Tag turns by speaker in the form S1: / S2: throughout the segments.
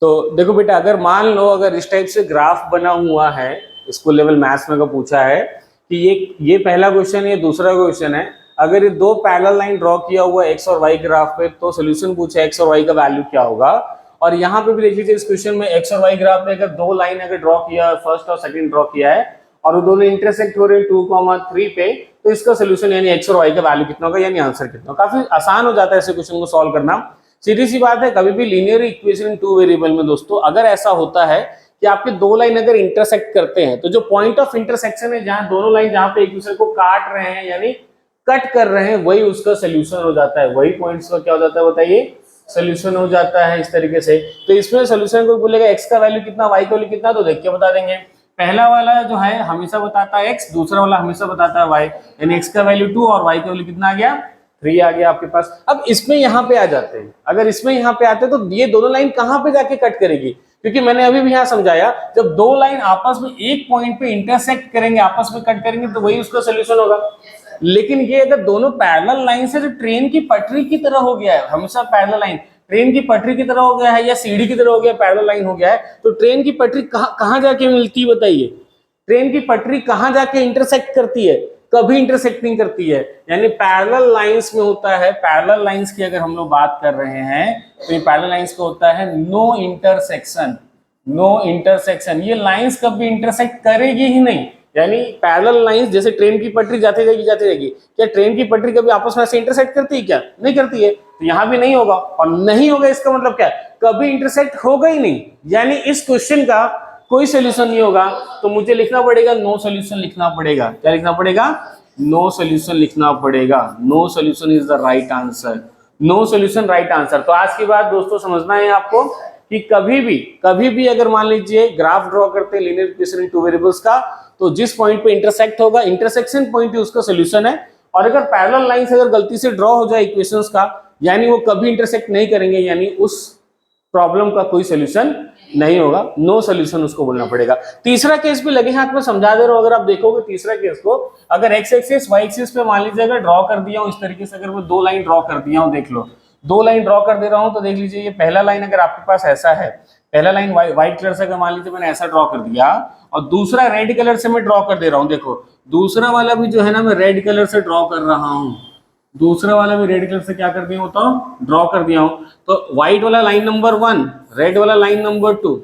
S1: तो देखो बेटा, अगर मान लो अगर इस टाइप से ग्राफ बना हुआ है, स्कूल लेवल मैथ्स में पूछा है कि ये पहला क्वेश्चन है, दूसरा क्वेश्चन है, अगर ये दो पैरेलल लाइन ड्रॉ किया हुआ एक्स और वाई ग्राफ पे, तो सोल्यूशन पूछा एक्स और वाई का वैल्यू क्या होगा। और यहाँ पे भी देख लीजिए इस क्वेश्चन में एक्स और वाई ग्राफ पे अगर दो लाइन अगर ड्रॉ किया है, फर्स्ट और सेकंड ड्रॉ किया है और वो दोनों इंटरसेक्ट हो रहे हैं 2,3 पे, तो इसका सोल्यूशन यानी एक्स और वाई का वैल्यू कितना होगा, यानी आंसर कितना होगा। काफी आसान हो जाता है ऐसे क्वेश्चन को सॉल्व करना। सीधी सी बात है, कभी भी linear equation in two variable में दोस्तों अगर ऐसा होता है कि आपके दो लाइन अगर इंटरसेक्ट करते हैं, तो जो पॉइंट ऑफ इंटरसेक्शन है, जहां दोनों लाइन जहां पे एक दूसरे को काट रहे हैं यानी कट कर रहे हैं, वही उसका सोल्यूशन हो जाता है, वही पॉइंट्स का क्या हो जाता है बताइए, सोल्यूशन हो जाता है इस तरीके से। तो इसमें सोल्यूशन को बोलेगा एक्स का वैल्यू कितना, वाई का वैल्यू कितना, तो देख के बता देंगे। पहला वाला जो है हमेशा बताता है एक्स, दूसरा वाला हमेशा बताता है वाई, यानी एक्स का वैल्यू 2 और वाई का वैल्यू कितना आ गया, 3 आ गया आपके पास। अब इसमें यहाँ पे आ जाते हैं, अगर इसमें यहाँ पे आते हैं तो ये दोनों लाइन कहाँ पे जाके कट करेगी, क्योंकि मैंने अभी भी यहाँ समझाया जब दो लाइन आपस में एक पॉइंट पे इंटरसेक्ट करेंगे, आपस में कट करेंगे, तो वही उसका सोल्यूशन होगा। लेकिन ये अगर दोनों पैरेलल लाइन से, जो ट्रेन की पटरी की तरह हो गया है, हमेशा पैरेलल लाइन ट्रेन की पटरी की तरह हो गया है या सीढ़ी की तरह हो गया, पैरेलल लाइन हो गया है, तो ट्रेन की पटरी कहाँ जाके मिलती है बताइए, ट्रेन की पटरी कहाँ जाके इंटरसेक्ट करती है, कभी इंटरसेक्ट नहीं करती है। यानी पैरेलल लाइंस में होता है, पैरेलल लाइंस की अगर हम लोग बात कर रहे हैं तो ये पैरेलल लाइंस का होता है नो इंटरसेक्शन, नो इंटरसेक्शन। ये लाइंस कभी इंटरसेक्ट करेगी ही नहीं, यानी पैरेलल लाइंस जैसे ट्रेन की पटरी जाती जाएगी, क्या ट्रेन की पटरी कभी आपस में ऐसे इंटरसेक्ट करती है क्या, नहीं करती है, तो यहाँ भी नहीं होगा। और नहीं होगा इसका मतलब क्या है, कभी इंटरसेक्ट होगा ही नहीं, यानी इस क्वेश्चन का कोई सोल्यूशन नहीं होगा। तो मुझे लिखना पड़ेगा नो सोल्यूशन लिखना पड़ेगा, क्या लिखना पड़ेगा, नो सोल्यूशन लिखना पड़ेगा। No solution is the right answer, no solution right answer. तो आज की बात दोस्तों समझना है आपको कि कभी भी अगर मान लीजिए ग्राफ ड्रॉ करते हैं linear equation in two variables का, तो जिस पॉइंट पे इंटरसेक्ट होगा, इंटरसेक्शन पॉइंट ही उसका सोल्यूशन है। और अगर पैरेलल लाइन से अगर गलती से ड्रॉ हो जाए इक्वेशंस का, यानी वो कभी इंटरसेक्ट नहीं करेंगे, यानी उस प्रॉब्लम का कोई सोल्यूशन नहीं होगा, नो सोल्यूशन उसको बोलना पड़ेगा। तीसरा केस भी लगे हाथ में समझा दे रहा हूं, अगर आप देखोगे तीसरा केस को, अगर एक्स एक्सिस वाई एक्सिस पे मान लीजिए अगर ड्रॉ कर दिया हूं इस तरीके से, अगर मैं दो लाइन ड्रॉ कर दिया हूं, देख लो दो लाइन ड्रॉ कर दे रहा हूं, तो देख लीजिए ये पहला लाइन अगर आपके पास ऐसा है, पहला लाइन व्हाइट कलर से अगर मान लीजिए मैंने ऐसा ड्रॉ कर दिया, और दूसरा रेड कलर से मैं ड्रॉ कर दे रहा हूं, देखो दूसरा वाला भी जो है ना मैं रेड कलर से ड्रॉ कर रहा हूं, दूसरा वाला भी रेड कलर से क्या कर दिया हूं, तो ड्रॉ कर दिया हूं। तो व्हाइट वाला लाइन नंबर 1, रेड वाला लाइन नंबर 2,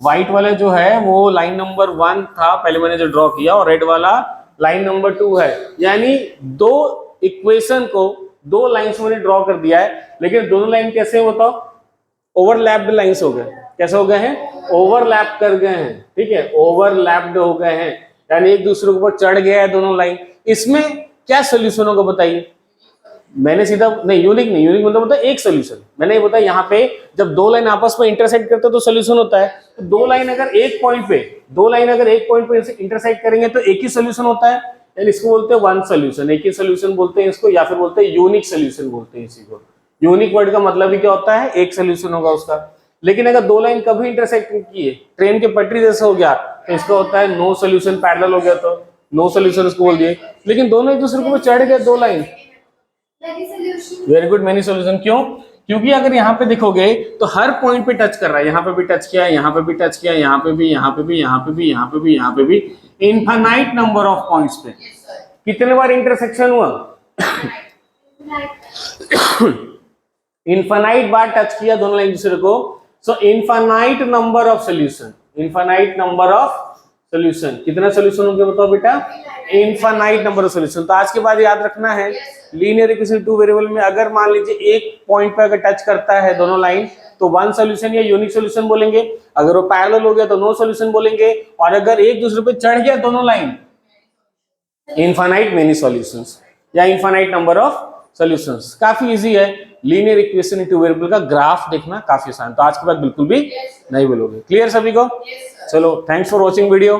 S1: व्हाइट वाला जो है वो लाइन नंबर 1 था पहले मैंने जो ड्रॉ किया, और रेड वाला लाइन नंबर 2 है। यानी दो इक्वेशन को दो लाइंस मैंने ड्रॉ कर दिया है, लेकिन दोनों लाइन कैसे होता, ओवरलैप्ड लाइंस हो गए, कैसे हो गए हैं, ओवरलैप कर गए हैं, ठीक है, ओवरलैप्ड हो गए हैं, यानी एक दूसरे के ऊपर चढ़ गया है दोनों लाइन। इसमें क्या सोल्यूशन होगा बताइए, मैंने सीधा नहीं, यूनिक मतलब एक सोल्यूशन मैंने ये बताया, यहाँ पे जब दो लाइन आपस में इंटरसेक्ट करते हैं तो सोल्यूशन होता है। तो दो लाइन अगर एक पॉइंट पे इंटरसेक्ट करेंगे तो एक ही सोल्यूशन होता है, यानी इसको बोलते हैं वन सोल्यूशन, एक ही सोल्यूशन बोलते हैं इसको, या फिर बोलते हैं यूनिक सोल्यूशन बोलते हैं इसी को। यूनिक वर्ड का मतलब ही क्या होता है, एक सोल्यूशन होगा उसका। लेकिन अगर दो लाइन कभी इंटरसेक्ट नहीं किए, ट्रेन के पटरी जैसे हो गया, तो इसका होता है नो सोल्यूशन, पैरेलल हो गया तो नो सोल्यूशन इसको बोल दिए। लेकिन दोनों एक दूसरे को चढ़ गए दो line, very good, many solution. क्यों, क्योंकि अगर यहाँ पे देखोगे तो हर पॉइंट पे टच कर रहा है, यहाँ पे भी टच किया, यहाँ पे भी टच किया, यहाँ पे भी, यहाँ पे भी, यहाँ पे भी, यहाँ पे भी, यहाँ पे भी, इनफाइनाइट नंबर ऑफ पॉइंट्स पे कितने बार इंटरसेक्शन हुआ, इनफाइनाइट बार टच किया दोनों लाइन दूसरे को। So infinite number of solution, infinite number of solution, कितना सोल्यूशन हो गया बताओ बेटा, इनफाइनाइट नंबर ऑफ सोल्यूशन। तो आज के बाद याद रखना है, लीनियर इक्वेशन टू वेरिएबल में अगर मान लीजिए एक पॉइंट पे अगर टच करता है दोनों लाइन, तो वन सोल्यूशन या यूनिक सोल्यूशन बोलेंगे, अगर वो पैरेलल हो गया तो नो सोल्यूशन बोलेंगे, और अगर एक दूसरे पे चढ़ गया दोनों लाइन, इनफाइनाइट मेनी सॉल्यूशंस या इनफाइनाइट नंबर ऑफ सॉल्यूशंस। काफी इजी है, linear equation in two variable का ग्राफ देखना काफी आसान। तो आज के बाद बिल्कुल भी नहीं बोलोगे, क्लियर सभी को। चलो, थैंक्स फॉर वॉचिंग वीडियो।